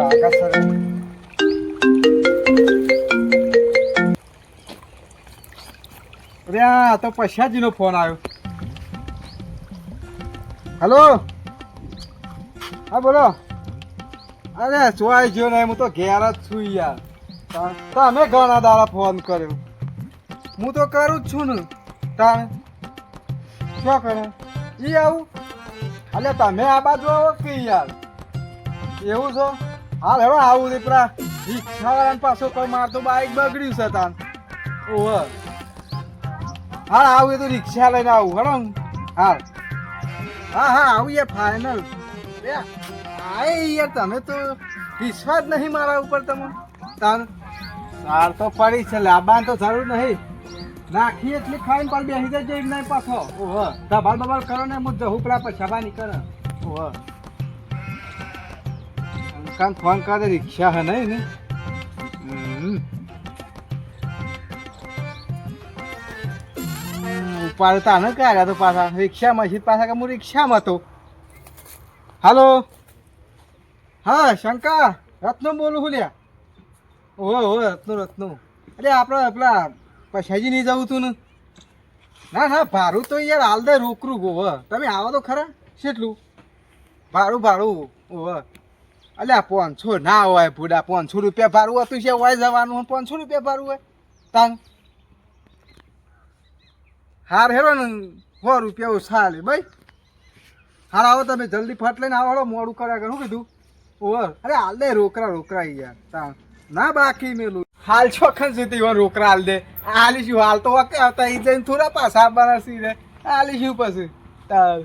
આગળ સર અરે તો પૈસાજીનો ફોન આવ્યો. હલો, હા બોલો. અરે ચોઈ ગયો નહીં, હું તો ઘેર જ છું યાર. તમે ઘણા દાડા ફોન કર્યો, હું તો કરું જ છું ને. તાણે શું કરે ઈ આવું? અલે તમે આ બાજુ આવો કે યાર? એવું છો? હાલ હવે આવું દે. પેલા રિક્ષાવાળાને પાછો કોઈ મારતો બાઈક બગડ્યું છે તાન. ઓહ હાલ આવું એ તો રિક્ષા લઈને આવું. હેડો હાલ. હા હા આવું યાર ફાઇનલ. હા યાર તમે તો વિશ્વાસ નહીં મારા ઉપર. તમે તાન સાર તો પડી છે, લાબાન તો જરૂર નહીં. નાખી એટલી ખાઈને પણ બેસી જાય એમ નહીં પાછો. ઓહ ધબાલ બબાલ કરો ને હું જહું પેલા પછાબા નહીં કરે. ઓહ કાન ફોન કરે રિક્ષા હે નહીં ને. ઉપાડતા ને કાઢ્યા તો પાછા રિક્ષામાં છે પાછા કે હું રિક્ષામાં હતો. હાલો, હા શંકા રત્નો બોલું હું લ્યા. ઓહો રત્નો. અરે આપણે પેલા પૈસાજી નહીં જવું તું ને. ના ના ભાડું તો યાર હાલ દે રોકરું ગો. તમે આવો તો ખરા. કેટલું ભાડું? ઓહ અલ્યા 500 ના હોય ભૂડા. 500 રૂપિયા ભાડું હતું છે. હોય જવાનું 500 રૂપિયા ભાડું હોય તાન. હાર હેરો ને 100 રૂપિયા ઓછા લે ભાઈ. હાર આવો તમે જલ્દી ફટ લઈને આવો. મોડું કર્યા કરું કીધું. ઓહ અરે હાલ દે રોકરા યાર તાન. ના બાકી મેલું હાલ ચોખન સુધી રોકડા હાલ દે. હાલીશું હાલ તો વકે હતા એ જઈને થોડા પાછા બનાસી દે. હાલીશું પછી તાર.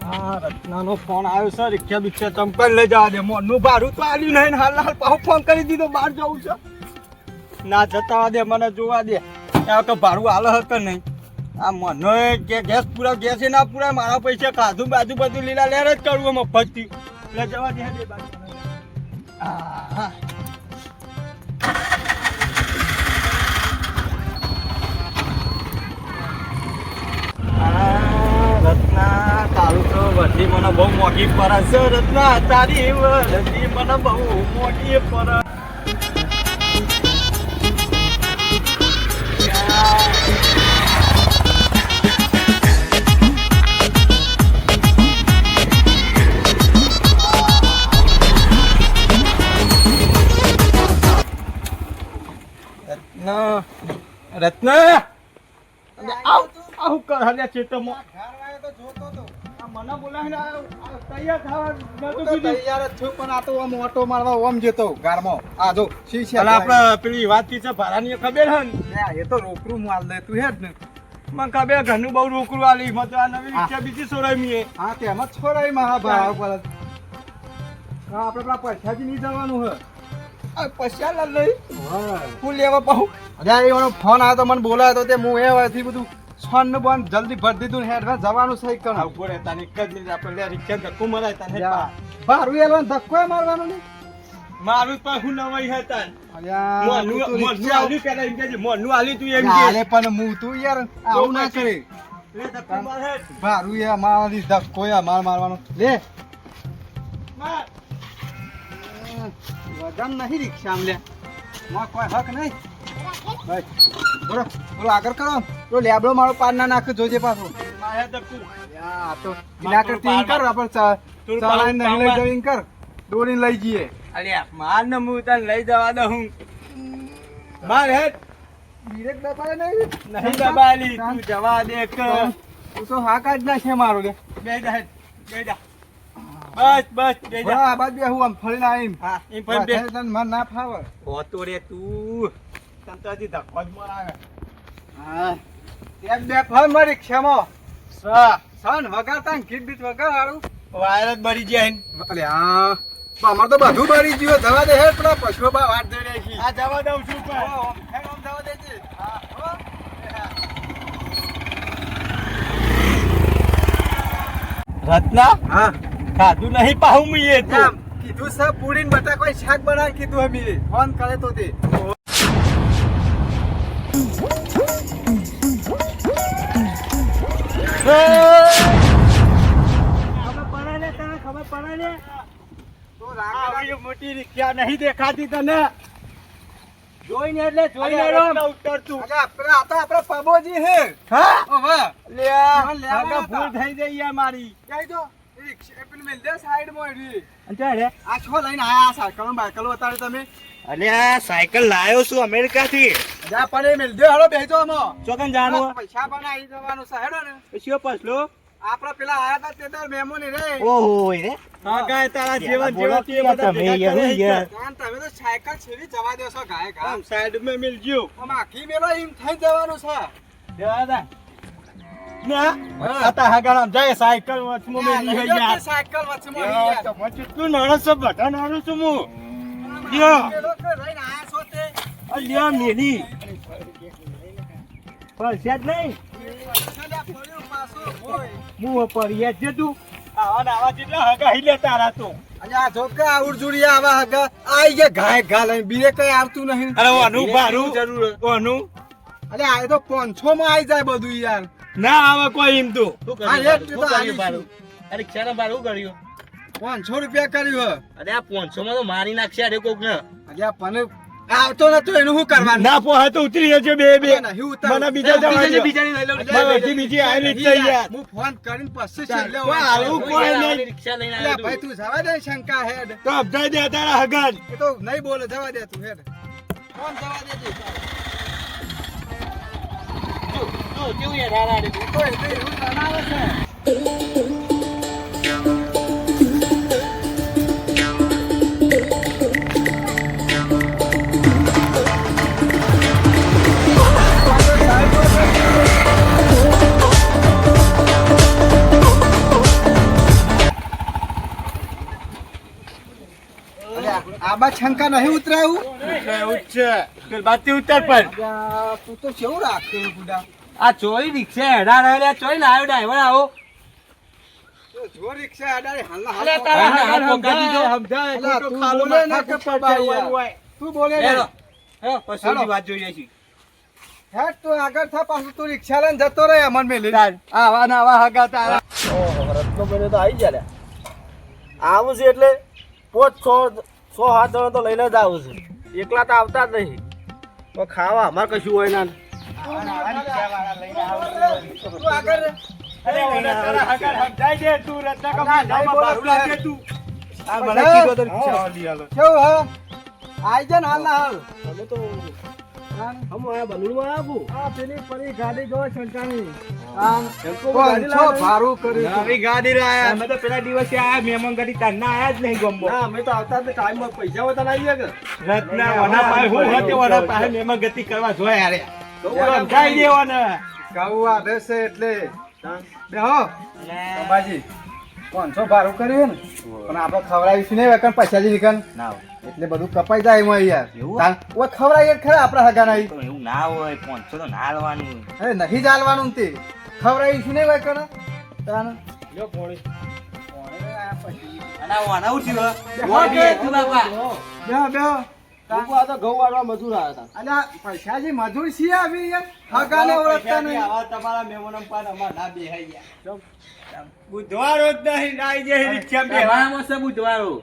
હા રત્નાનો ફોન આવ્યો છે. રિક્ષા બિક્ષા ચમકન લઈ જવા દે. મોનનું ભાડું તો આલ્યું નહીં. હાલ પાછું ફોન કરી દીધો બહાર જવું છે. ના જતા દે મને જોવા દે. ત્યાં તો ભાડું હાલ હક નહીં. આ મને કે ગેસ પૂરા ગેસ ના પૂરા મારા પૈસા કાધું બાજુ બધું લીલા લેર જ કરવું મફતથી. એટલે જવા દે બાજુ. હા રત્ના તારું તો વધી મને બહુ મોટી પડે છે. રત્ના તારી વધી મને બહુ મોટી પડે. રત્ના આવું કર હલ્યા ચેતમાં. મને બોલાવીને તૈયાર થવા તૈયાર જ છું પણ આ તો આમ ઓટો મારવા ઓમ જતો ગારમાં. આ જો શીશી આપણે પેલી વાત છે ભાડાની ખબર હે ને. એ તો રોકડું માલ દે તું હે જ ને. મને ખબર ઘરનું બહુ રોકડું આલી. મત આ નવી રિક્ષા બીજી છોરાઈ મીએ. હા તેમ જ છોરાઈ માં ભાવ પર. હા આપણે પેલા પૈસાથી નહીં જવાનું હે. પૈસા લઈ હું લેવા પાઉં. અરે એનો ફોન આવ્યો તો મને બોલાયો તો તે હું એ વાથી બધું છોન નું બંધ જલ્દી ભરી દીધું. હેડવા જવાનું સહી કર. ઉભો રહે તાને એક જ મિનિટ આપણે રિક્ષા ધક્કો મરાય તાને ભારું એલવાનું ધક્કો મારવાનું નહીં. મારું પણ હું નવાઈ હતા. મોનું આલી પેલા એમ કે મોનું આલી તું એમ કે પણ હું તું યાર આવું ના કરે. લે ધક્કો માર ભારું એ મારવાની ધક્કો મારવાનો લે. વજન નહીં રિક્ષા લે. કોઈ હક નહીં. બોલો બોલો આગળ કરો. તો લેબડો મારો પાર ના નાખ જોજે પાછો. તો એના કરતી કર આપણે નહીં લઈ જવું કર. દોડીને લઈ જઈએ. અલ્યા માર ને હું તને લઈ જવા દઉં હું. માર હેડ બ્રેક દબાય નહીં દબાલી. તું જવા દે. તું તો હા કાઢ નાખે મારો લે. બે જા બસ બે જા. આ બાદ બે હું આમ ફરીને આવીને. હા એમ ફરી બે તને મન ના ફાવે. હોતો રે તું તને તો હજી ધક્કો જ મરાવે. હા એક બે ફળ મારી રિક્ષામાં સન વગાડતા ને ગીત બીત વગાડું વાયર જ બળી જાય. અલે હા અમાર તો બધું બળી ગયું. જવા દે હે પેલા પશુઓ બા વાત જોઈ રહી છે. હા જવા દઉં છું જવા દેજે. રત્ના હા ખાધું નહીં પાહું મીએ કીધું સર પૂરી બટાકા શાક બનાવી કીધું અમે ફોન કરે તો તે. ખબર પડે ને તને ખબર પડે ને તો આવી મોટી રિક્ષા નહીં દેખાતી તને જોઈને એટલે જોઈને રોમ ઉતરતું આપણે પબોજી હે હા ઓવે લે આ ભૂલ થઈ ગઈ યાર મારી કઈ દો રિક્ષા પેલી મેલ દે સાઈડ માં રી અંતે આ છો લઈને આયા સાયકલ બાયકલ ઉતારી તમે અલે આ સાયકલ લાયો છું અમેરિકા થી જા પડે મેલ દે હળો બેજો અમો ચોકન જાણો પૈસા પણ આવી જવાનું છે હેડો ને પછી પછલો આપડા પેલા આયા તા તે તાર મેમોની રે ઓહો રે હા ગાય તારા જીવન જેવા તે બધા તમે યાર તમે તો સાયકલ છેડી જવા દેશો ગાય ગા સાઈડ મે મિલજો આમ આખી મેલો એમ થઈ જવાનું છે દેવાદા ના આતા હાગામ જાય સાયકલ વચમાં મેલી હે યાર સાયકલ વચમાં યાર તો કેટલું નાણસ બટા નાણસ હું લ્યો પેલો કે રહીને આયા છો તે લ્યો મેલી પરસ્યાદ નહીં હું પરિયાદ છે તું આવા જેટલા હગા हिले તારા તો અલ્યા જોકા આવડજુડિયા આવા હગા આઈ ગયા ગાય ગા લઈને બીરે કઈ આવતું નહીં અરે ઓનું ભારું જરૂર ઓનું અલ્યા આ તો 500 માં આવી જાય બધું યાર ના આવે કોઈ એમ તો આ એક તો આલી ભારું અરે ક્ષાના ભારું કર્યું 500 રૂપિયા કર્યું અરે આ 500 માં તો મારી નાખશે અરે કોક ને અલ્યા પણ આવતો નતો એનું શું કરવાનું ના પોહા તો ઉતરી જજો બે મને બીજા જવા બીજાની લઈ લઉં બીજી આવી રીતે યાર હું ફોન કરીને પછી છેલ્લે આવું કોઈ નહીં રિક્ષા લઈને આવ્યો ભાઈ તું જવા દે શંકા હેડ તો અબધાઈ દે તારા હગન એ તો નહીં બોલે જવા દે તું હેડ ફોન જવા દેજે જો કેવું યાર હારા રે કોઈ એવું બનાવે છે આબા છંકા નહીં ઉતરાયું છે પેલ બાતી ઉતર પર તું તો કેવું રાખે બુડા આ ચોરી રિક્ષા હેડા રહે ચોરી ના આવ્યો ડ્રાઈવર આવો જો રિક્ષા અડાડી હાલના અલે તારા હાથ પકડી દીધો સમજાય તો ખાલો બોલે ના કે પડાય તું બોલે ને હે પછીની વાત જોઈએ છે હેડ તું આગળ થા પાછું તું રિક્ષા લઈને જતો રહે અમન મે લઈ આવા ના આવા હગા તારા ઓહો રત્નો બને તો આવી જાય આવું છે એટલે 500-7 જણા તો લઈને જ આવું છે એકલા તો આવતા જ નહીં તો ખાવા અમારે કશું હોય ના તું આગળ અરે ઓલા તારા હગા સમજાય દે તું રત્ના કા મામા બારું લાગે તું આ મને બધા કીધો તો રિક્ષા લી આલો કેવું હે આઈ જા હાલ ના હાલ અમે તો હમ આ બલુડમાં આવું આ પેલી પરી ગાડી જો છંટાની એમકો ગાડી લાવ ભારું કર્યું નવી ગાડી લાયા અમે તો પેલા દિવસે આયા મહેમાન ગાડી તારના આયા જ નહીં ગમબો ના અમે તો આવતા તે ટાઈમ માં પૈસા હોતા ના આવીએ કે રત્ના વના પાસે હું હતી વના પાસે મહેમાન ગતિ કરવા જોય યાર સમજાઈ દેવાને ગાવા દેશે એટલે બેહો બાબાજી 500 ભારું કર્યું ને પણ આપણે ખવડાવીશું નહીં વેકન પૈસા જ નીકળ ના એટલે બધું કપાઈ જાય એમાં યાર એવું? ઓ ખવડાવીએ ખરા આપણા હગા નહીં તો એવું ના હોય 500 તો ના લેવાનું અરે નહીં ચાલવાનું ને તે ખવડાવીશું નહીં વેકન તાન લ્યો પોણી આ પછી અને વના ઉઠી બેહો બેહો આ તો ઘઉં વાળવા મજૂર આવ્યા હતા અલ્યા પૈસાજી મજૂર છીએ આવી યાર હગાને ઓળખતા નહીં આવા તમારા મહેમાનો પાન અમાર ના બેહાઈ ગયા બુધવારો જ નહીં નાઈ જે રિક્ષા બે તમારામાં છે બુધવારો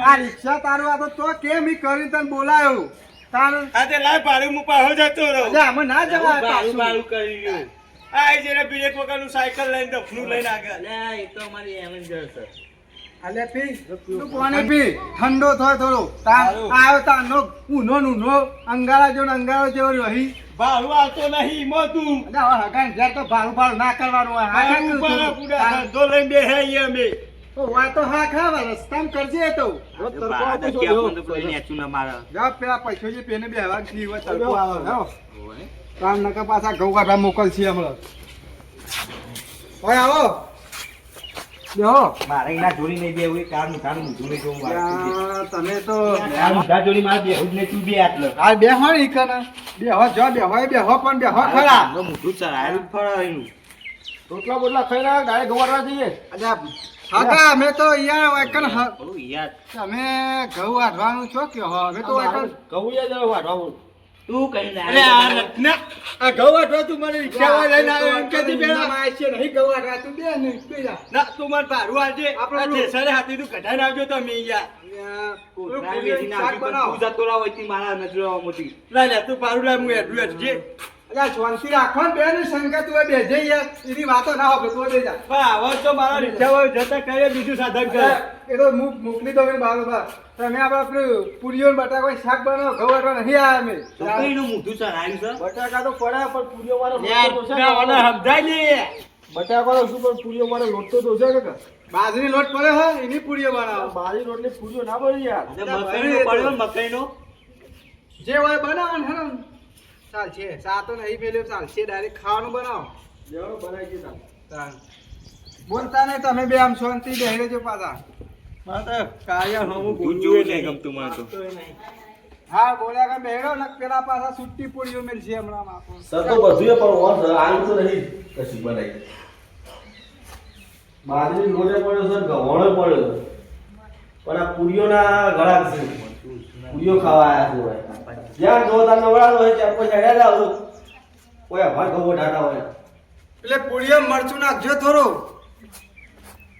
આ રિક્ષા તારું આ તો કેમ ઈ કરીને તને બોલાયો તાર આજે લાય ભાડું મુ પાહો જતો રહો અલ્યા અમે ના જવાય બાળું પાછું બાળું કરી રહ્યું આ જેને બ્રેક વગરનું સાયકલ લઈને દફનું લઈને આગળ અલે એ તો અમારી એવેન્જર છે અલ્યા પી તું પાણી પી ઠંડો થાય થોડો તાર આવ્યો તારનો ઊનો ઊનો અંગારા જેવો રહી ભાડું આવતો નહીં મો તું અલ્યા હવે હગાને ઘેર તો ભાડું ના કરવાનું હોય હા આ ઉપર પૂડા ધંધો લઈને બેહાઈ અમે તો હોય તો હા ખાવા રસ્તામાં કરજે તો જા પેલા પૈસો જે પેને બે હવા થી હોય તડકો આવે હો કામ નકા પાછા ઘઉં કાઢવા મોકલશે હમણાં ઓય આવો બેહો મારે એના જોડી નહીં બેવું એ કામ મૂઠું નહીં જોવું યા, તમે તો જોડી મારે બેહું જ નહીં તું બે આટલો આ બેહો ને ઈકને બેહો જો બેહો પણ બેહો ખરા મોઢું ચરાયેલું ફળાયેલું રોટલા બોટલા ખાઈ રહ્યા ગાય ગવાડવા જઈએ અચ્છા કાકા અમે તો અહીંયા એકન થોડું યાદ તમે ઘઉં વાઢવાનું છો કે હો અમે તો એકન કહું યાદ વાઢવા તું કઈ અરે આ રત્ન આ ઘઉં વાટવા તું મને રિક્ષામાં લઈને આવ્યો એમ કહેતી પેલા નહીં ગવા રાતું દે ને પેલા ના તું મને ભાડું આલજે આપણે આ થેસરે હાથી તું કઢાઈ નાખજો તમે યાર શાક બનાવો. તું જતો રહો વચ્ચે મારા નજરો મોટી લા લે તું પાડું લા હું હેડું હેડજે અલ્યા શાંતિ રાખો ને બેન શંકા તું એ બેજે યાર એની વાતો ના હોય તું બે જા પણ આવા તો મારા રિક્ષામાં જતા કરીએ બીજું સાધન કરે એ તો મોકલી દો ને બારોબાર તમે આપણે પૂરીઓ ને બટાકા શાક બનાવો ઘઉં વાટવા નહીં આવ્યા અમે છોકરીનું મોઢું ચડાયું છે બટાકા તો પડ્યા પણ પૂરીઓ વાળો યાર મને સમજાય નહીં બટાકા તો શું પણ પૂરીઓ વાળો લોટ તો દોશે કે બાજરી લોટ પડે હે એની પૂરીઓ બનાવો બાજરી રોટલી પૂરીઓ ના બની યાર અને મકાઈનો પડ્યો ને મકાઈનો જે હોય બનાવો ને હેને ચાલશે સાતો નહીં પેલે ચાલશે ડાયરેક્ટ ખાવાનું બનાવો જેવો બનાવી દીધા બોલતા નહીં તમે બે આમ શાંતિ બેહી જો પાછા મારે કાયા હું તું જોવું નહીં ગમતું મને તો હા બોલ્યા કે બેહડો ને પેલા પાછા સુટ્ટી પૂરીઓ મેલશે હમણાં આપો સર તો બધું પણ વોર આલુ તો નહીં કશું બનાવી બાજરી લોટે પડ્યો સર ગવ્હાણો પડ્યો પણ આ પૂરીઓના ગળા છે પૂરીઓ ખાવા આવ્યા છે હોય જ્યાં જો તમને વળાલો હોય ત્યાં કોઈ ચડ્યા જાવ કોઈ અભાર ગવો ઢાટા હોય એટલે પૂરીઓ મરચું નાખજો થોડું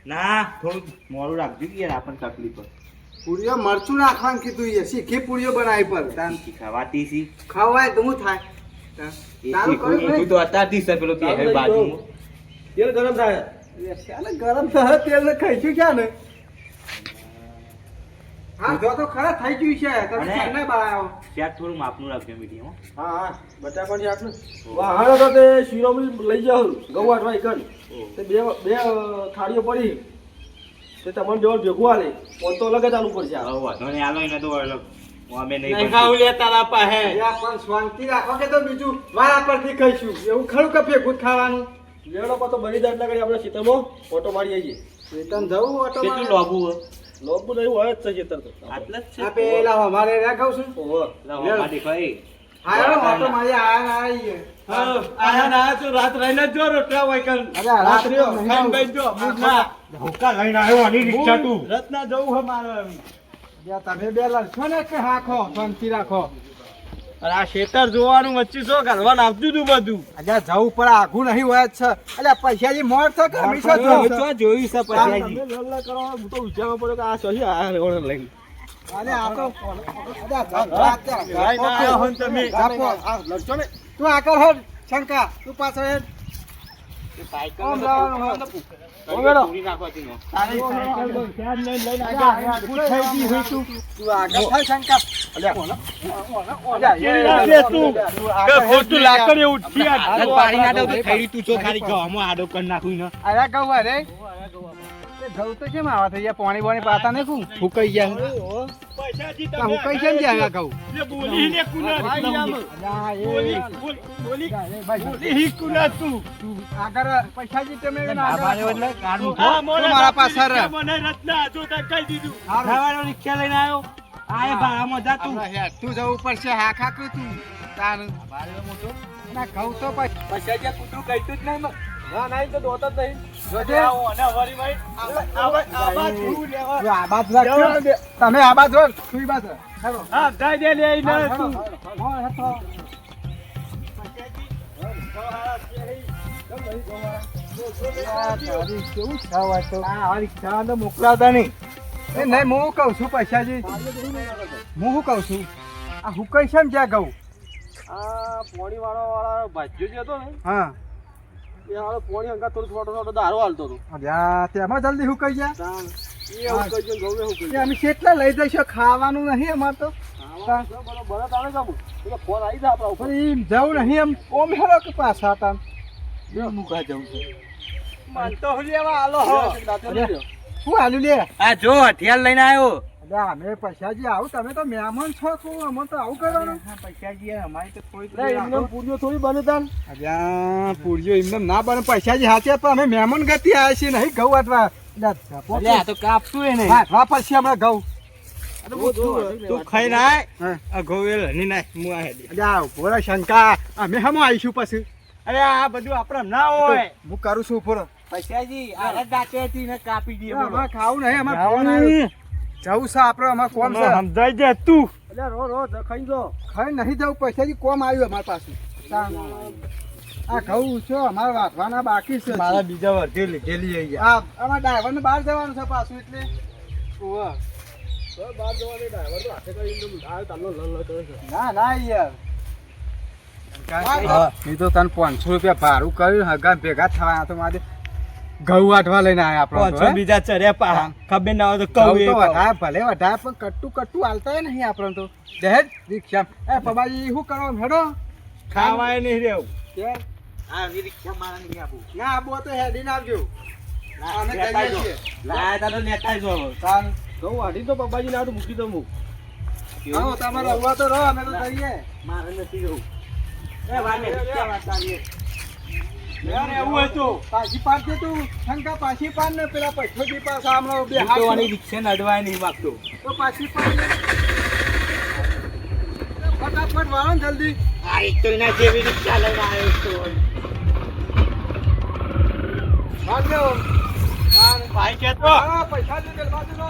ના થોડું મોડું રાખજો કે યાર આપણને તકલીફ પડે પૂરીઓ મરચું નાખવાનું કીધું યાર શીખી પૂરીઓ બનાવી પર તાન ખાવાતી સી ખવાય તો હું થાય તારું કર્યું તું તો અત્યારથી છે પેલો તે બાજુમાં તેલ ગરમ થાય શાને ગરમ થશે તેલ ને ખાઈશું ક્યાં ને હા જો તો ખરા થઈ ગયું છે તમે અને- કેમ નહીં બનાવ્યો શાક થોડું માપનું રાખજો મીડિયમ હા હા બટાકાની આપને વાહણ તો તે શિરોમણી લઈ જાવ ગૌ વાટવા એકન તે બે બે થાળીઓ પડી તે તમને જોર ભેગું આલે ફોન તો અલગ જ આલુ પડશે આ. હવે વાંધો નહીં આલો એને તો અલગ અમે નહીં નહીં ખાવું લે તારા પાસે યા પણ શાંતિ રાખો કે તો બીજું વારા પરથી ખાઈશું એવું ખરું કે ભેગું જ ખાવાનું લેવડો પર તો બની જાય એટલે કરી આપણે ખેતરમાં ઓટો મારી આવીએ વેતન જવું ઓટો કેટલું લોબુ લોબુ નહીં હોય જ છે ખેતર તો આટલા જ છે આ પેલા અમારે રહ્યા ખાવ છું ઓહો લાવો દેખાય હા ઓટો મારી આયા આવીએ હા આયા ના તો રાત રહીને જો રોટલા હોય કર અરે રાત્રે ખાઈને બેસી જો ભૂખા ભૂકા લઈને આવ્યો આની રિક્ષા તું રત્ના જવું હે મારે હવે. તમે બે લડશો ને કે હાખો શાંતિ રાખો અરે આ ખેતર જોવાનું વચ્ચે શું કરવાનું આવતું તું બધું અજા જવું પર આઘું નહીં હોય જ છે અલ્યા પૈસાજી મોર છે કે હંમેશા જોવું છે? જોયું છે તમે લલ્લા કરો હું તો વિચારવા પડ્યો કે આ સહી આ રેવણ લઈને અરે આ તો ભાઈ ના આવો ને તમે. લડશો ને તું આગળ હેડ શંકા તું પાછળ હેડ આમ લાવવાનું હોય. પૂરી નાખવાથી નો તારી સાયકલ તો ક્યાં જ નહીં લઈને આગળ પૂછાઈ ગઈ હોય તું. તું આગળ થાય શંકા અરે તું કે ખોટું લાકડીએ ઉઠી આ હાથ પાડી ના દઉં તો થેલી તું જો ખાલી ગવામાં આડો કરી નાખું ને અરે કહું અરે ઘઉં તો કેમ આવા થઈ ગયા પાણી બાણી પાતા ને શું ફૂકાઈ ગયા પૈસાજી આ હુકાઈ કેમ ગયા ઘઉં ને બોલી ને કુના અલ્યા એ બોલી હી કુના તું આગળ પૈસાજી તમે એને આ આગળ બારે એટલે કાઢું આ મોરે મારા પાસે બાપની રહે. મને રત્ના જો તને કહી દીધું ખાવાનો રિક્ષા લઈને આવ્યો આ ભાડામાં જા તું આપણે હેડ તું જવું પડશે હાખા કર તું તાર ના ઘઉં તો પૈસાજી કૂતરું કહીતું જ નહીં મને. ના નહીં તો દોત જ નહીં જોજે આવો અને વળી ભાઈ આવા તું લેવા તું આ બાજુ રાખજો. તમે આ બાજુ હો, તું ઈ બાજુ હેડો. હા ગાય દે લે ઈને હેડો, તું હેડો, હેડો. આ તારી કેવું ખાવા તો? આ રિક્ષા તો મોકલાવતા નહીં એ નહીં હું કહું છું પૈસાજી હું શું કહું છું આ હુકાઈ છે ને જ્યાં ઘઉં આ પોણી વાળા ભાજ્યો જે હતો ને હા એ હાલો પોણી અંગા થોડું થોડો થોડો દારો હાલતો હતો અલ્યા તેમાં જલ્દી હુકાઈ ગયા તાણ એ એવું કહી ગયો ગૌને એવું કે અમે કેટલા લઈ જઈશું ખાવાનું નહીં અમારે તો બરાબર તાણે જાવું એટલે ફોન આવી જાય આપણા ઉપર પણ એમ જવું નહીં એમ ઓમ હેરો કે પાછા હતા મુકા જવું છે મન તો લેવા આલો હો શું હાલું લે આ જો હથિયાર લઈને આવ્યો અલ્યા અમે પૈસાજી આવું તમે તો મહેમાન છો તો અમે તો આવું કરવાનું પૈસાજી અમારી તો થોડી એટલે એમને પૂરીઓ થોડી બને તાન અલ્યા પૂરીઓ એમને ના બને પૈસાજી હાથે પણ અમે મહેમાન ગતિ આવ્યા છીએ નહીં ઘઉં વાટવા આ તો કાપતું એ નહીં વાટવા પડશે હમણાં ઘઉં તું ખાઈ નાય હા. આ ગોવેલ હની નાય હું આ હેડી અલ્યા ઉભો શંકા અમે હમ આવીશું પછી અરે આ બધું આપણે ના હોય હું કરું છું ઉભો રહો. પૈસાજી આ દાંતેથી ને કાપી દઈએ બોલો અમારે ખાવું નહીં અમારે ફોન આવ્યો. જવું છે આપણે અમારે કોમ છે સમજાઈ જાય તું એટલે રો રો ખાઈ દો. ખાઈ નહીં જવું પૈસાથી કોમ આવ્યું અમારી પાસે આ ઘઉં છો અમારા વાટવાના બાકી છે મારા બીજા વર્ધે લીધેલી અહીંયા. આ અમારા ડ્રાઈવરને બહાર જવાનું છે પાછું એટલે ઓવે. બહાર જવાની ડ્રાઈવર તો હાથે કરીને આ તાલો લલ કરે છે. ના ના યાર એ તો તને 500 રૂપિયા ભાડું કર્યું હગા ભેગા થવાના તો મારે ઘઉં વાટવા લઈને આવ્યા આપણે પાછો બીજા ચર્યા પા ખબર ના હોય તો કહું એ વધારે ભલે વધારે પણ કટ્ટુ આલતા નહીં આપણે તો દહેજ રિક્ષા એ પબાજી શું કરો હેડો ખાવાય નહીં રેવું. હા ની રિક્ષા મારા નહીં આપું ના આબો તો હેડીને આવજો અમે લેતા જઈએ જો. છીએ લાયા તા તો લેતા જો હવે. ચાલ ઘઉં વાઢી તો પપ્પાજી ના મૂકી દઉં હું. આવો તમારે આવવા તો રહો અમે તો જઈએ મારે નથી જવું એ વાને રિક્ષા વાળતા યાર એવું હતું. પાછી પાડ દે તું શંકા પાછી પાડ ને પેલા પૈસોથી પાછા હમણાં બે તો આની હાથ રિક્ષા નડવાય નહીં માગતો. તો પાછી પાડ દે ફટાફટ વાળો ને જલ્દી આ એક તો એના જેવી રિક્ષા લઈને આવ્યો તો ભાગ દો ભાઈ કેતો હા પૈસા દે પેલા બાજુ નો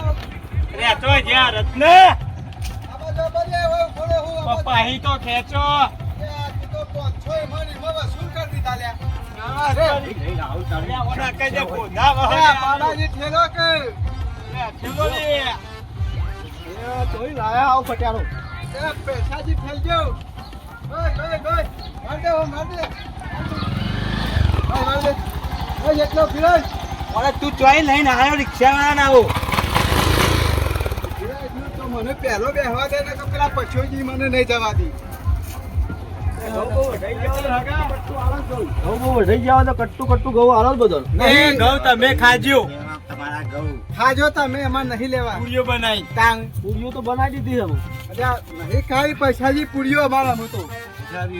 રેતો જ્યાં રત્ન આ બાજુ બજે હોય ઘોડે હું પપ્પા અહીં તો ખેંચો. આ તો 500 મની વસૂલ કરી દીધા લ્યા ઓના કહી દે બોધા આ પાડાજી ઠેલો કે તોય લાયા આવ ફટારો. એ પૈસાજી ફેલજો ઓય ઓય ઓય માર દે માર દે માર દે ઓય એટલો ફિરાજ ઓલે તું ચોઈ લઈને આવ્યો રિક્ષા વાળા ના આવો. ફિરાજ તો મને પહેલો બેહવા દે ને કે પેલા પછોજી મને નહીં જવા દી ઘઉં તમે ખાજો. તમારા ઘઉં ખાજો તમે એમાં નહીં લેવા પૂરીઓ બનાવી. તાંગ પૂરીઓ તો બનાવી દીધી અમે. અલ્યા નહીં ખાઈ પૈસાજી પૂરીઓ અમારા હું તો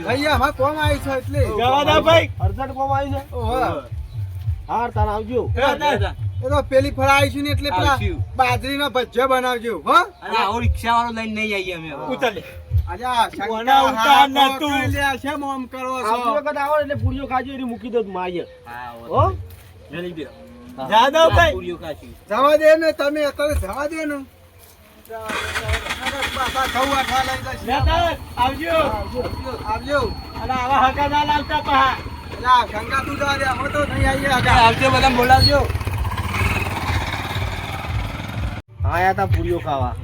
અહીંયા અમાર કોમ આવી છે એટલે જવા દો ભાઈ. અર્જન્ટ કોમ આવી છે ઓહો હાર તાર આવજો. એ તો પેલી ફરાઈ છે ને એટલે પેલા આવશું. બાજરીનો ભજીયો બનાવજો હો અરે આવો રિક્ષા વાળો લઈને નહીં આવીએ અમે હવે. ઉતર લે. અલ્યા કોના ઉતાર ને તું? છે મોમ કરો છો આવતી વખત આવો એટલે પૂરીઓ ખાજો એની મૂકી દો માય. હા હો જલ્દી બે જા દો ભાઈ. પૂરીઓ ખાશું જવા દે ને તમે અત્યારે જવા દે ને પાછા ઘઉં આઠવા લઈ જશે. લેતા આવજો. આવજો અને આવા હકા ના લાવતા પા. અલ્યા ગંગા તું જવા દે અમે તો નહીં આવીએ હગા. આવજો બધા બોલાવજો. આયા તા પૂરીઓ ખાવા